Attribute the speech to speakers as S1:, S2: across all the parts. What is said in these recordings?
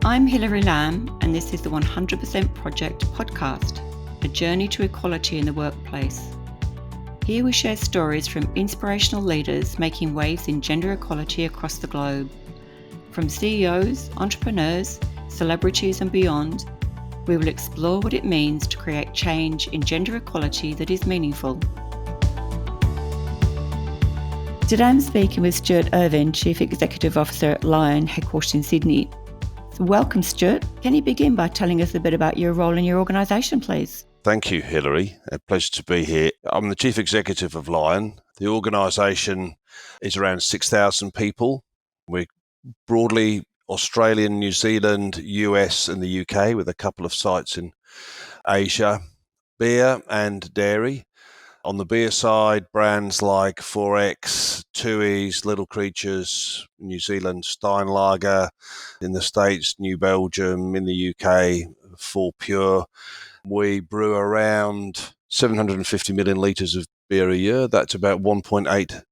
S1: I'm Hilary Lamb, and this is the 100% Project podcast, a journey to equality in the workplace. Here we share stories from inspirational leaders making waves in gender equality across the globe. From CEOs, entrepreneurs, celebrities and beyond, we will explore what it means to create change in gender equality that is meaningful. Today I'm speaking with Stuart Irvine, Chief Executive Officer at Lion, headquartered in Sydney. So welcome, Stuart. Can you begin by telling us a bit about your role in your organisation, please?
S2: Thank you, Hilary. A pleasure to be here. I'm the Chief Executive of Lion. The organisation is around 6,000 people. We're broadly Australian, New Zealand, US and the UK, with a couple of sites in Asia. Beer and dairy. On the beer side, brands like 4X, Tooheys, Little Creatures, New Zealand, Steinlager, in the States, New Belgium, in the UK, Full Pure. We brew around 750 million litres of beer a year. That's about 1.8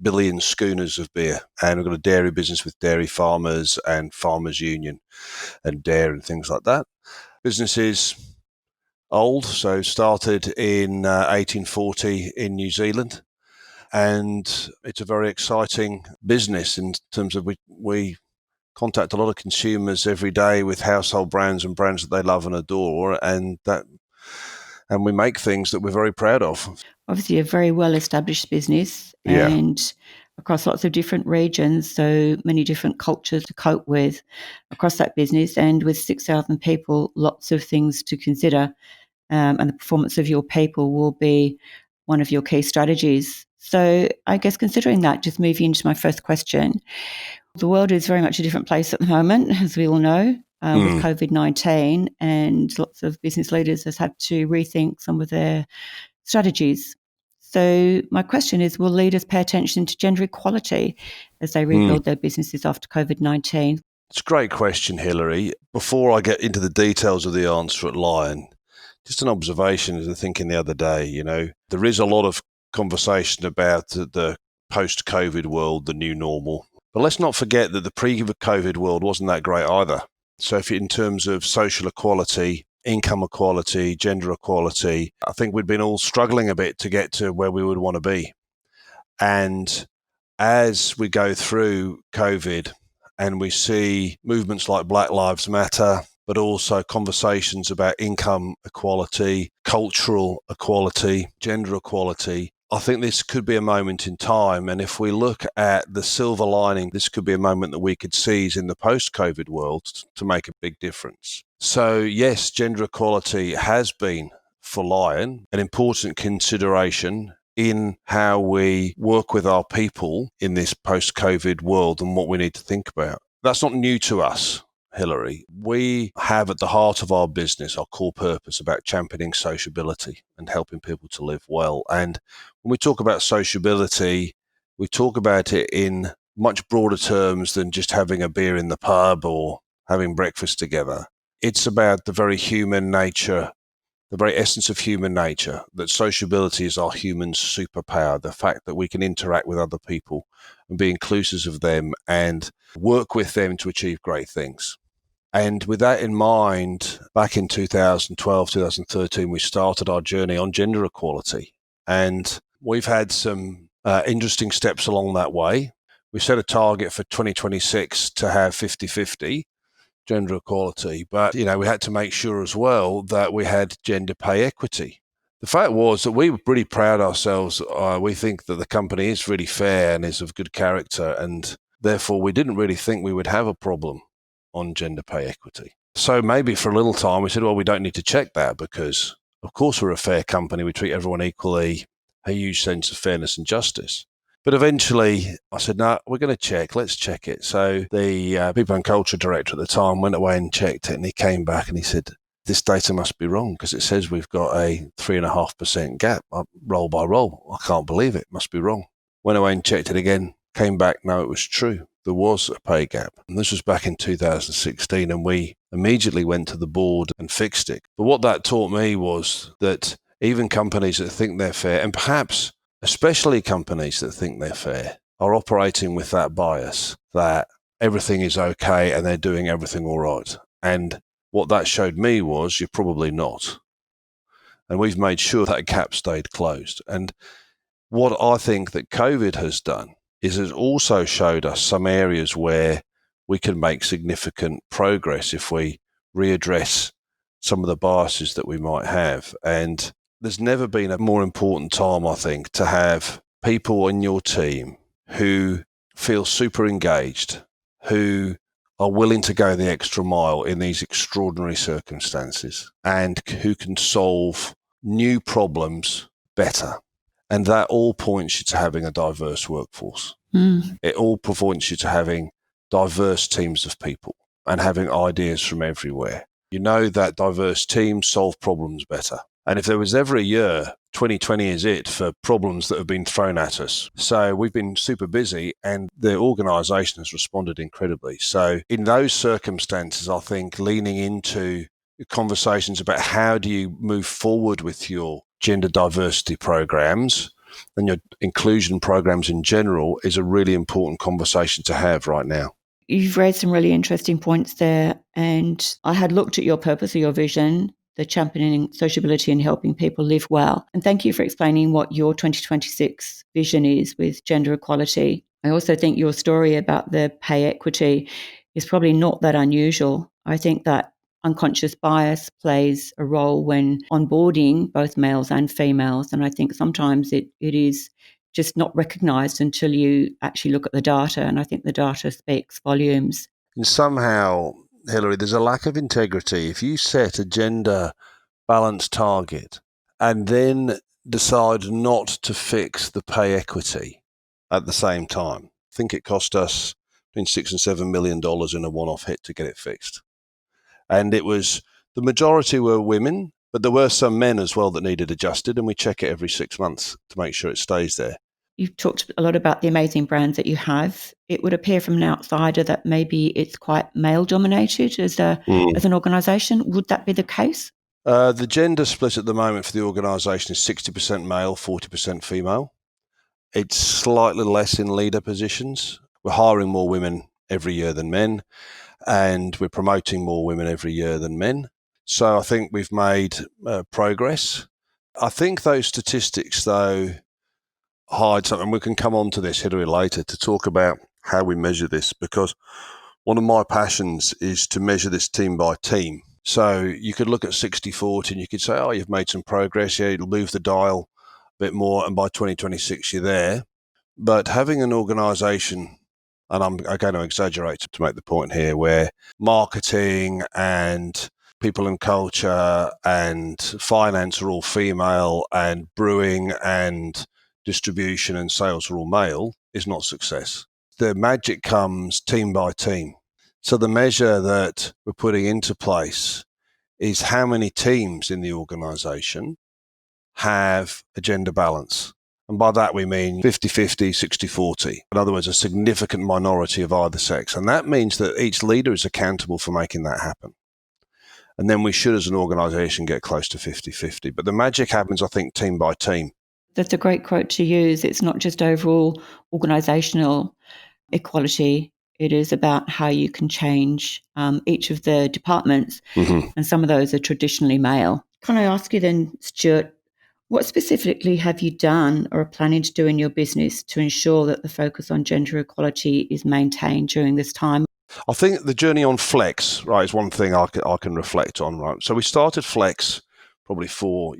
S2: billion schooners of beer. And we've got a dairy business with dairy farmers and farmers union and dairy and things like that. Business is old, so started in 1840 in New Zealand. And it's a very exciting business in terms of we contact a lot of consumers every day with household brands and brands that they love and adore, and we make things that we're very proud of.
S1: Obviously, a very well-established business and across lots of different regions, so many different cultures to cope with across that business, and with 6,000 people, lots of things to consider, and the performance of your people will be one of your key strategies. So I guess considering that, just moving into my first question, the world is very much a different place at the moment, as we all know, with COVID-19, and lots of business leaders have had to rethink some of their strategies. So my question is, will leaders pay attention to gender equality as they rebuild their businesses after COVID-19?
S2: It's a great question, Hilary. Before I get into the details of the answer at Lion, just an observation as I was thinking the other day, there is a lot of conversation about the post-COVID world, the new normal. But let's not forget that the pre-COVID world wasn't that great either. So if in terms of social equality, income equality, gender equality, I think we'd been all struggling a bit to get to where we would want to be. And as we go through COVID and we see movements like Black Lives Matter, but also conversations about income equality, cultural equality, gender equality, I think this could be a moment in time. And if we look at the silver lining, this could be a moment that we could seize in the post-COVID world to make a big difference. So yes, gender equality has been, for Lion, an important consideration in how we work with our people in this post-COVID world and what we need to think about. That's not new to us, Hilary. We have at the heart of our business our core purpose about championing sociability and helping people to live well. And when we talk about sociability, we talk about it in much broader terms than just having a beer in the pub or having breakfast together. It's about the very human nature, the very essence of human nature, that sociability is our human superpower, the fact that we can interact with other people and be inclusive of them and work with them to achieve great things. And with that in mind, back in 2012, 2013, we started our journey on gender equality. And we've had some interesting steps along that way. We set a target for 2026 to have 50-50 gender equality. But, we had to make sure as well that we had gender pay equity. The fact was that we were pretty proud ourselves. We think that the company is really fair and is of good character. And therefore, we didn't really think we would have a problem on gender pay equity. So maybe for a little time we said, well, we don't need to check that because of course we're a fair company. We treat everyone equally, a huge sense of fairness and justice. But eventually I said, no, we're going to check. Let's check it. So the People and Culture Director at the time went away and checked it, and he came back and he said, this data must be wrong because it says we've got a 3.5% gap roll by roll. I can't believe it. Must be wrong. Went away and checked it again, came back. No, it was true. There was a pay gap. And this was back in 2016, and we immediately went to the board and fixed it. But what that taught me was that even companies that think they're fair, and perhaps especially companies that think they're fair, are operating with that bias that everything is okay and they're doing everything all right. And what that showed me was you're probably not. And we've made sure that gap stayed closed. And what I think that COVID has done is it's also showed us some areas where we can make significant progress if we readdress some of the biases that we might have. And there's never been a more important time, I think, to have people in your team who feel super engaged, who are willing to go the extra mile in these extraordinary circumstances, and who can solve new problems better. And that all points you to having a diverse workforce. It all points you to having diverse teams of people and having ideas from everywhere. You know that diverse teams solve problems better. And if there was ever a year, 2020 is it for problems that have been thrown at us. So we've been super busy and the organisation has responded incredibly. So in those circumstances, I think leaning into conversations about how do you move forward with your gender diversity programs and your inclusion programs in general is a really important conversation to have right now.
S1: You've raised some really interesting points there. And I had looked at your purpose or your vision, the championing sociability and helping people live well. And thank you for explaining what your 2026 vision is with gender equality. I also think your story about the pay equity is probably not that unusual. I think that unconscious bias plays a role when onboarding both males and females. And I think sometimes it is just not recognised until you actually look at the data. And I think the data speaks volumes.
S2: And somehow, Hilary, there's a lack of integrity. If you set a gender balance target and then decide not to fix the pay equity at the same time, I think it cost us between $6 and $7 million in a one-off hit to get it fixed. And it was, the majority were women, but there were some men as well that needed adjusted, and we check it every 6 months to make sure it stays there.
S1: You've talked a lot about the amazing brands that you have. It would appear from an outsider that maybe it's quite male-dominated as an organisation. Would that be the case?
S2: The gender split at the moment for the organisation is 60% male, 40% female. It's slightly less in leader positions. We're hiring more women every year than men, and we're promoting more women every year than men. So I think we've made progress. I think those statistics, though, hide something. We can come on to this, Hilary, later to talk about how we measure this, because one of my passions is to measure this team by team. So you could look at 60-40 and you could say, oh, you've made some progress. Yeah, it'll move the dial a bit more, and by 2026 you're there. But having an organisation, and I'm going to exaggerate to make the point here, where marketing and people and culture and finance are all female and brewing and distribution and sales are all male, is not success. The magic comes team by team. So the measure that we're putting into place is how many teams in the organisation have a gender balance. And by that we mean 50-50, 60-40. In other words, a significant minority of either sex. And that means that each leader is accountable for making that happen. And then we should, as an organisation, get close to 50-50. But the magic happens, I think, team by team.
S1: That's a great quote to use. It's not just overall organisational equality. It is about how you can change each of the departments, and some of those are traditionally male. Can I ask you then, Stuart, what specifically have you done or are planning to do in your business to ensure that the focus on gender equality is maintained during this time?
S2: I think the journey on Flex, right, is one thing I can reflect on, right? So we started Flex probably 5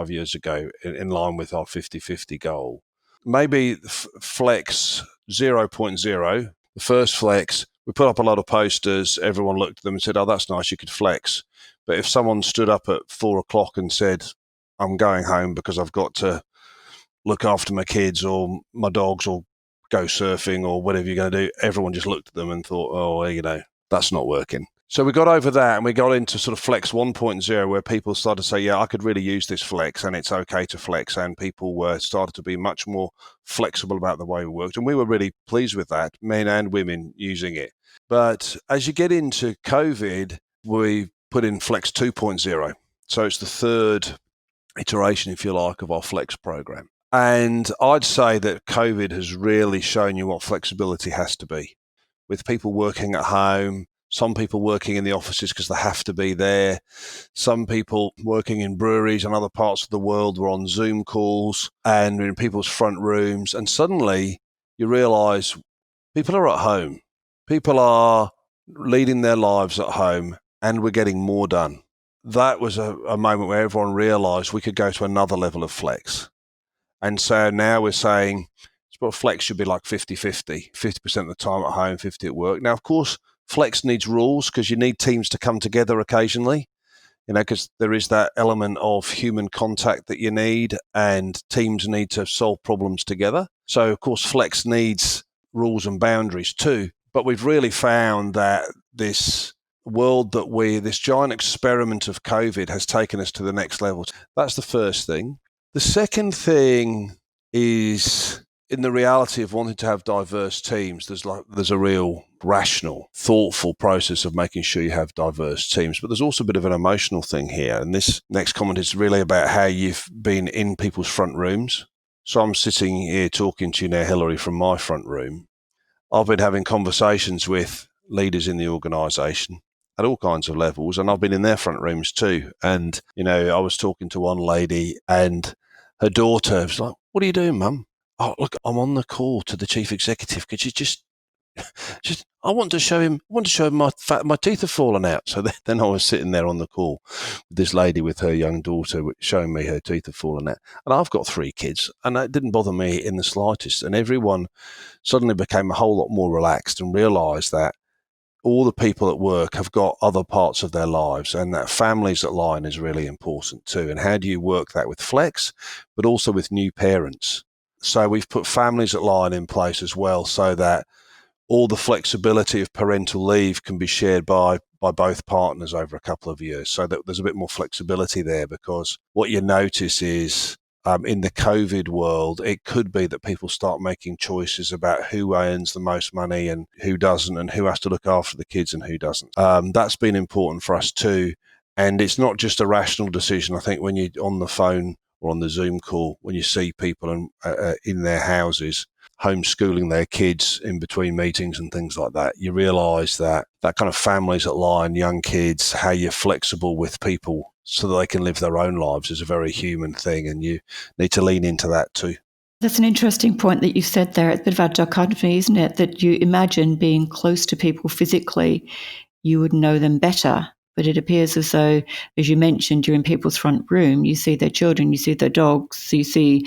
S2: years ago in line with our 50-50 goal. Maybe Flex 0.0, the first Flex, we put up a lot of posters, everyone looked at them and said, oh, that's nice, you could flex. But if someone stood up at 4:00 and said, I'm going home because I've got to look after my kids or my dogs or go surfing or whatever you're going to do, everyone just looked at them and thought, oh, well, that's not working. So we got over that and we got into sort of Flex 1.0 where people started to say, yeah, I could really use this flex and it's okay to flex. And people started to be much more flexible about the way we worked. And we were really pleased with that, men and women using it. But as you get into COVID, we put in Flex 2.0. So it's the third iteration, if you like, of our Flex program. And I'd say that COVID has really shown you what flexibility has to be. with people working at home, some people working in the offices because they have to be there, some people working in breweries and other parts of the world were on Zoom calls and in people's front rooms. And suddenly you realise people are at home. People are leading their lives at home and we're getting more done. That was a moment where everyone realised we could go to another level of flex. And so now we're saying flex should be like 50-50, 50% of the time at home, 50 at work. Now, of course, flex needs rules because you need teams to come together occasionally, because there is that element of human contact that you need and teams need to solve problems together. So, of course, flex needs rules and boundaries too. But we've really found that this giant experiment of COVID has taken us to the next level. That's the first thing. The second thing is in the reality of wanting to have diverse teams, there's a real rational, thoughtful process of making sure you have diverse teams. But there's also a bit of an emotional thing here. And this next comment is really about how you've been in people's front rooms. So I'm sitting here talking to you now, Hilary, from my front room. I've been having conversations with leaders in the organisation at all kinds of levels, and I've been in their front rooms too. And, I was talking to one lady and her daughter was like, "What are you doing, Mum?" "Oh, look, I'm on the call to the chief executive. Could you just I want to show him my teeth have fallen out." So then I was sitting there on the call with this lady with her young daughter showing me her teeth have fallen out. And I've got 3 kids and that didn't bother me in the slightest. And everyone suddenly became a whole lot more relaxed and realised that all the people at work have got other parts of their lives and that families at line is really important too. And how do you work that with flex, but also with new parents? So we've put families at line in place as well so that all the flexibility of parental leave can be shared by both partners over a couple of years, so that there's a bit more flexibility there. Because what you notice is in the COVID world, it could be that people start making choices about who earns the most money and who doesn't, and who has to look after the kids and who doesn't. That's been important for us too. And it's not just a rational decision. I think when you're on the phone or on the Zoom call, when you see people in their houses, homeschooling their kids in between meetings and things like that, you realise that kind of families at line, young kids, how you're flexible with people so that they can live their own lives is a very human thing, and you need to lean into that too.
S1: That's an interesting point that you said there. It's a bit of a dichotomy, isn't it? That you imagine being close to people physically, you would know them better. But it appears as though, as you mentioned, you're in people's front room, you see their children, you see their dogs, you see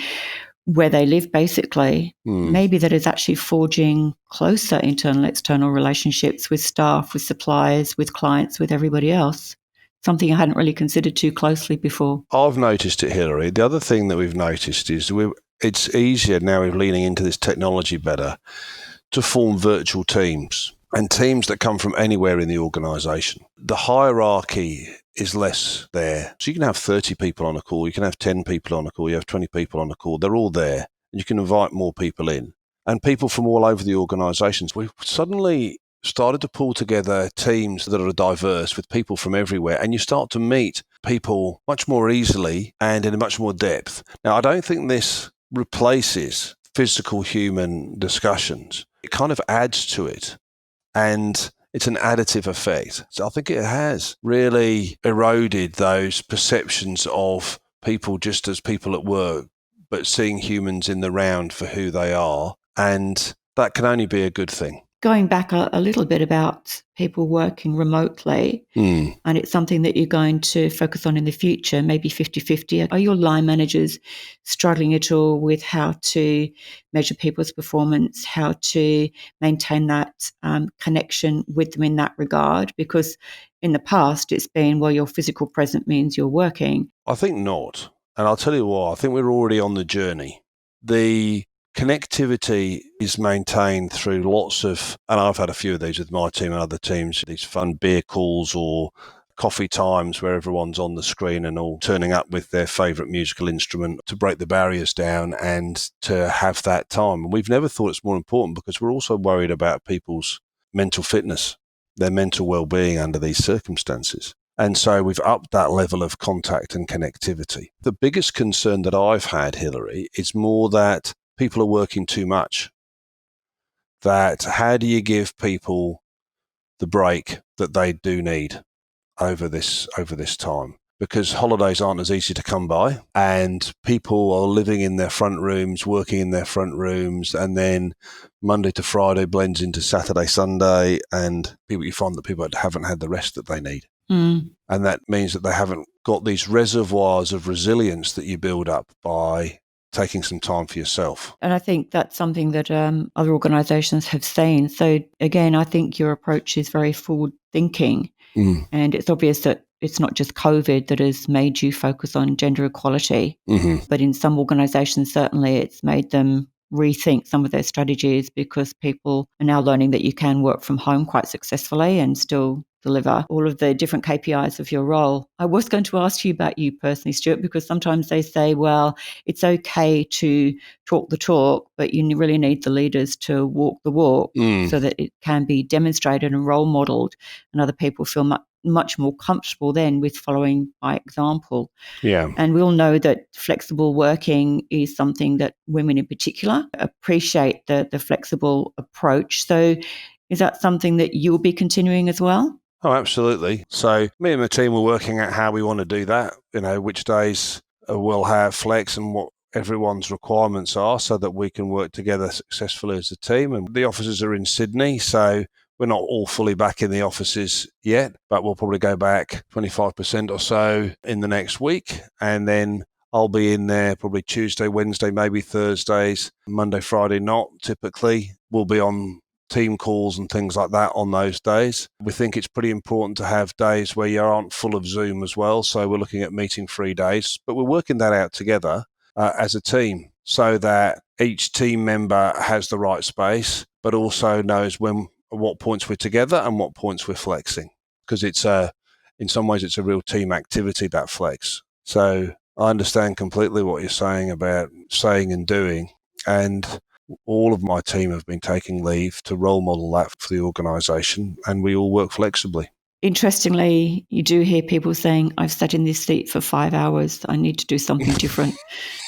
S1: where they live, basically. Maybe that is actually forging closer internal, external relationships with staff, with suppliers, with clients, with everybody else. Something I hadn't really considered too closely before.
S2: I've noticed it, Hilary. The other thing that we've noticed is it's easier now, we're leaning into this technology better, to form virtual teams and teams that come from anywhere in the organisation. The hierarchy is less there. So you can have 30 people on a call, you can have 10 people on a call, you have 20 people on a call. They're all there and you can invite more people in. And people from all over the organisations. We've suddenly started to pull together teams that are diverse with people from everywhere, and you start to meet people much more easily and in a much more depth. Now, I don't think this replaces physical human discussions. It kind of adds to it, and it's an additive effect. So I think it has really eroded those perceptions of people just as people at work, but seeing humans in the round for who they are, and that can only be a good thing.
S1: Going back a little bit about people working remotely, and it's something that you're going to focus on in the future, maybe 50-50. Are your line managers struggling at all with how to measure people's performance, how to maintain that connection with them in that regard? Because in the past, it's been, well, your physical presence means you're working.
S2: I think not. And I'll tell you why. I think we're already on the journey. The connectivity is maintained through lots of, and I've had a few of these with my team and other teams, these fun beer calls or coffee times where everyone's on the screen and all turning up with their favourite musical instrument to break the barriers down and to have that time. And we've never thought it's more important because we're also worried about people's mental fitness, their mental well-being under these circumstances. And so we've upped that level of contact and connectivity. The biggest concern that I've had, Hilary, is more that people are working too much. that how do you give people the break that they do need over this time? Because holidays aren't as easy to come by, and people are living in their front rooms, working in their front rooms, and then Monday to Friday blends into Saturday, Sunday, and you find that people haven't had the rest that they need.
S1: Mm.
S2: And that means that they haven't got these reservoirs of resilience that you build up by taking some time for yourself.
S1: And I think that's something that other organisations have seen. So again, I think your approach is very forward thinking. And it's obvious that it's not just COVID that has made you focus on gender equality, but in some organisations, certainly it's made them rethink some of their strategies, because people are now learning that you can work from home quite successfully and still deliver all of the different KPIs of your role. I was going to ask you about you personally, Stuart, because sometimes they say, well, it's okay to talk the talk, but you really need the leaders to walk the walk so that it can be demonstrated and role modelled, and other people feel much more comfortable then with following by example.
S2: Yeah.
S1: And we'll know that flexible working is something that women in particular appreciate, the flexible approach. So is that something that you'll be continuing as well?
S2: Oh, absolutely. So me and the team were working out how we want to do that, which days we'll have flex and what everyone's requirements are, so that we can work together successfully as a team. And the offices are in Sydney, so we're not all fully back in the offices yet, but we'll probably go back 25% or so in the next week. And then I'll be in there probably Tuesday, Wednesday, maybe Thursdays, Monday, Friday not typically. We'll be on team calls and things like that on those days. We think it's pretty important to have days where you aren't full of Zoom as well. So we're looking at meeting-free days, but we're working that out together as a team, so that each team member has the right space, but also knows what points we're together and what points we're flexing. Because in some ways, it's a real team activity, that flex. So I understand completely what you're saying about saying and doing. And all of my team have been taking leave to role model that for the organisation, and we all work flexibly.
S1: Interestingly, you do hear people saying, I've sat in this seat for 5 hours. I need to do something different.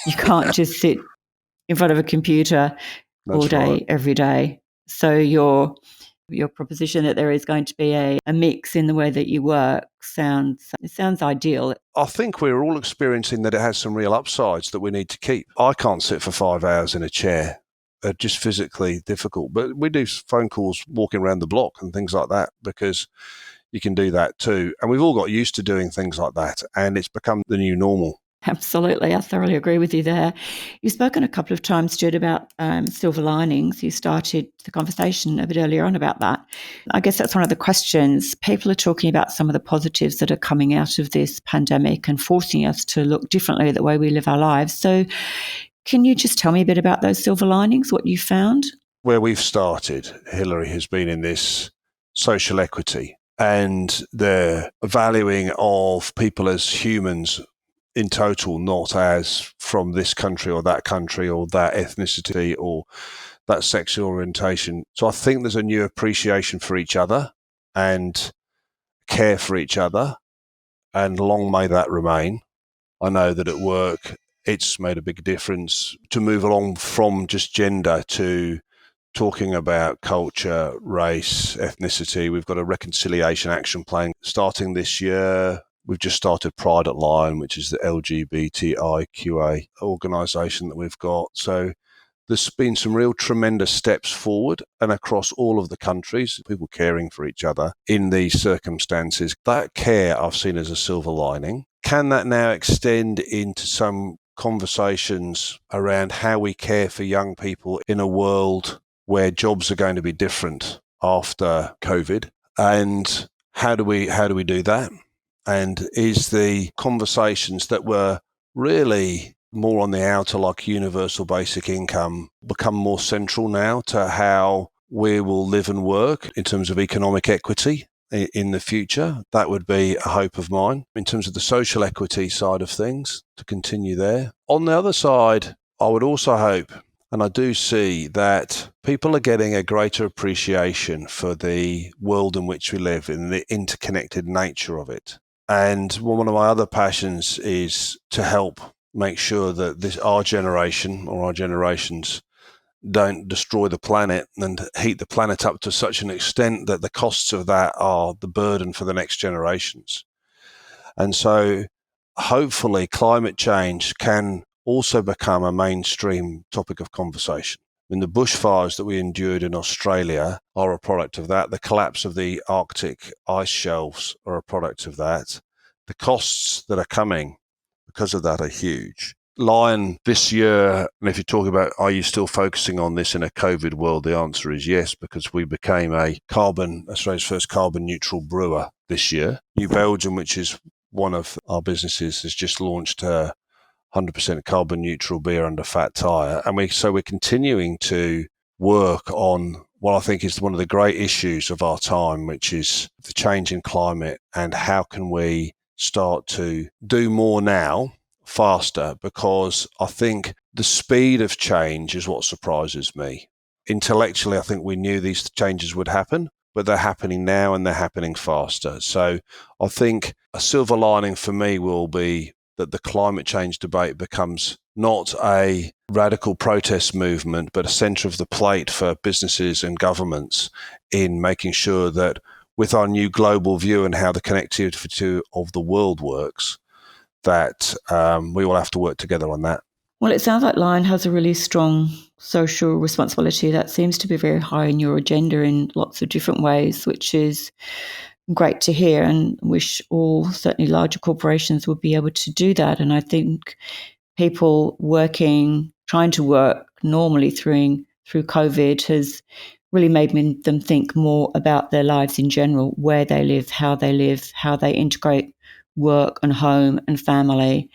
S1: You can't just sit in front of a computer all day, right, every day. So your proposition that there is going to be a mix in the way that you work sounds ideal.
S2: I think we're all experiencing that it has some real upsides that we need to keep. I can't sit for 5 hours in a chair. They're just physically difficult. But we do phone calls walking around the block and things like that, because you can do that too. And we've all got used to doing things like that, and it's become the new normal.
S1: Absolutely. I thoroughly agree with you there. You've spoken a couple of times, Stuart, about silver linings. You started the conversation a bit earlier on about that. I guess that's one of the questions. People are talking about some of the positives that are coming out of this pandemic and forcing us to look differently at the way we live our lives. So can you just tell me a bit about those silver linings, what you found?
S2: Where we've started, Hilary, has been in this social equity and the valuing of people as humans in total, not as from this country or that ethnicity or that sexual orientation. So I think there's a new appreciation for each other and care for each other, and long may that remain. I know that at work it's made a big difference to move along from just gender to talking about culture, race, ethnicity. We've got a reconciliation action plan starting this year. We've just started Pride at Lion, which is the LGBTIQA organisation that we've got. So there's been some real tremendous steps forward, and across all of the countries, people caring for each other in these circumstances. That care I've seen as a silver lining. Can that now extend into some conversations around how we care for young people in a world where jobs are going to be different after COVID? And how do we do that? And is the conversations that were really more on the outer, like universal basic income, become more central now to how we will live and work in terms of economic equity in the future? That would be a hope of mine. In terms of the social equity side of things, to continue there. On the other side, I would also hope, and I do see, that people are getting a greater appreciation for the world in which we live and the interconnected nature of it. And one of my other passions is to help make sure that our generation or our generations don't destroy the planet and heat the planet up to such an extent that the costs of that are the burden for the next generations. And so hopefully climate change can also become a mainstream topic of conversation. I mean, the bushfires that we endured in Australia are a product of that. The collapse of the Arctic ice shelves are a product of that. The costs that are coming because of that are huge. Lion, this year, and if you talk about, are you still focusing on this in a COVID world? The answer is yes, because we became Australia's first carbon neutral brewer this year. New Belgium, which is one of our businesses, has just launched 100% carbon neutral beer under Fat Tire. And we're continuing to work on what I think is one of the great issues of our time, which is the change in climate and how can we start to do more now faster, because I think the speed of change is what surprises me. Intellectually, I think we knew these changes would happen, but they're happening now and they're happening faster. So I think a silver lining for me will be that the climate change debate becomes not a radical protest movement, but a centre of the plate for businesses and governments in making sure that with our new global view and how the connectivity of the world works, that we will have to work together on that.
S1: Well, it sounds like Lion has a really strong social responsibility that seems to be very high in your agenda in lots of different ways, which is great to hear, and wish all, certainly larger corporations, would be able to do that. And I think people trying to work normally through COVID has really made them think more about their lives in general, where they live, how they integrate work and home and family.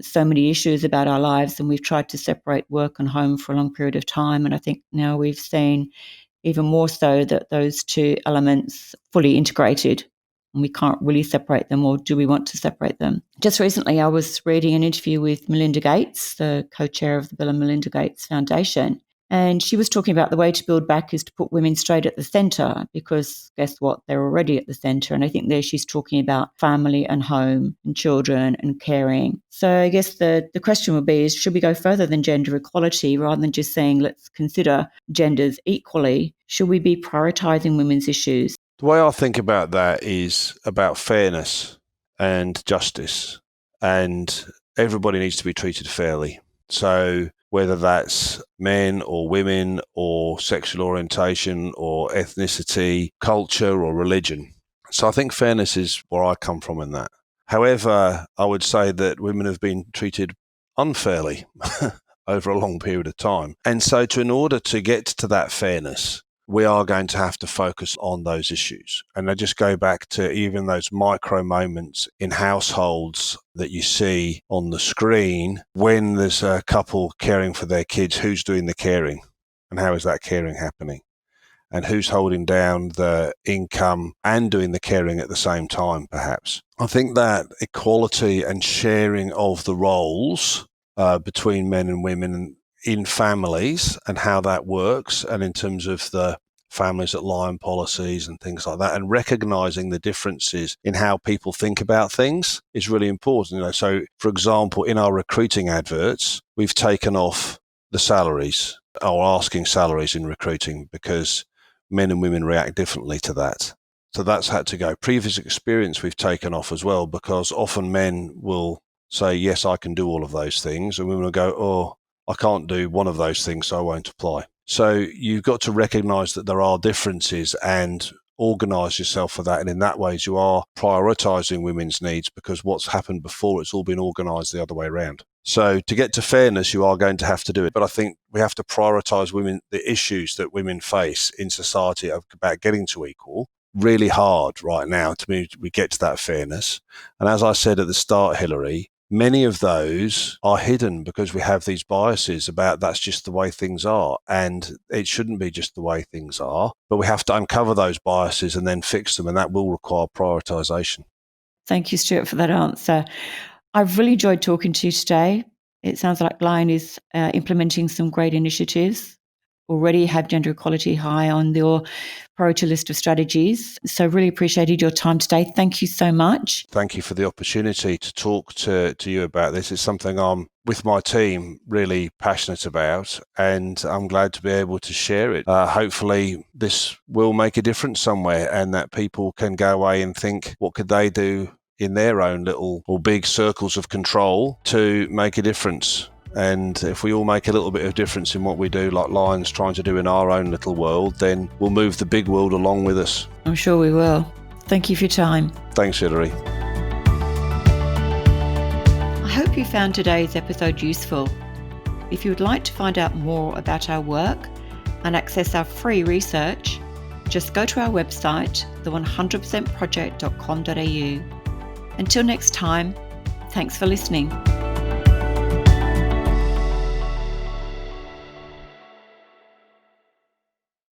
S1: So many issues about our lives, and we've tried to separate work and home for a long period of time. And I think now we've seen even more so that those two elements fully integrated, and we can't really separate them, or do we want to separate them? Just recently, I was reading an interview with Melinda Gates, the co-chair of the Bill and Melinda Gates Foundation, and she was talking about the way to build back is to put women straight at the centre, because guess what? They're already at the centre. And I think there she's talking about family and home and children and caring. So I guess the question would be, should we go further than gender equality rather than just saying let's consider genders equally? Should we be prioritising women's issues?
S2: The way I think about that is about fairness and justice, and everybody needs to be treated fairly. So whether that's men or women or sexual orientation or ethnicity, culture or religion. So I think fairness is where I come from in that. However, I would say that women have been treated unfairly over a long period of time. And so in order to get to that fairness, we are going to have to focus on those issues. And I just go back to even those micro moments in households that you see on the screen when there's a couple caring for their kids. Who's doing the caring and how is that caring happening? And who's holding down the income and doing the caring at the same time, perhaps? I think that equality and sharing of the roles between men and women in families and how that works, and in terms of the families at Lion policies and things like that, and recognizing the differences in how people think about things is really important. So for example, in our recruiting adverts, we've taken off the salaries, or asking salaries in recruiting, because men and women react differently to that. So that's had to go. Previous experience we've taken off as well, because often men will say, yes, I can do all of those things, and women will go, oh, I can't do one of those things, so I won't apply. So you've got to recognise that there are differences and organise yourself for that. And in that way, you are prioritising women's needs, because what's happened before, it's all been organised the other way around. So to get to fairness, you are going to have to do it. But I think we have to prioritise women, the issues that women face in society about getting to equal, really hard right now to me. We get to that fairness. And as I said at the start, Hilary, many of those are hidden because we have these biases about that's just the way things are, and it shouldn't be just the way things are. But we have to uncover those biases and then fix them, and that will require prioritisation.
S1: Thank you, Stuart, for that answer. I've really enjoyed talking to you today. It sounds like Lion is implementing some great initiatives already have gender equality high on your priority list of strategies. So really appreciated your time today. Thank you so much.
S2: Thank you for the opportunity to talk to you about this. It's something I'm, with my team, really passionate about, and I'm glad to be able to share it. Hopefully this will make a difference somewhere, and that people can go away and think, what could they do in their own little or big circles of control to make a difference? And if we all make a little bit of difference in what we do, like Lion's trying to do in our own little world, then we'll move the big world along with us.
S1: I'm sure we will. Thank you for your time.
S2: Thanks, Hilary.
S1: I hope you found today's episode useful. If you would like to find out more about our work and access our free research, just go to our website, the100percentproject.com.au. Until next time, thanks for listening.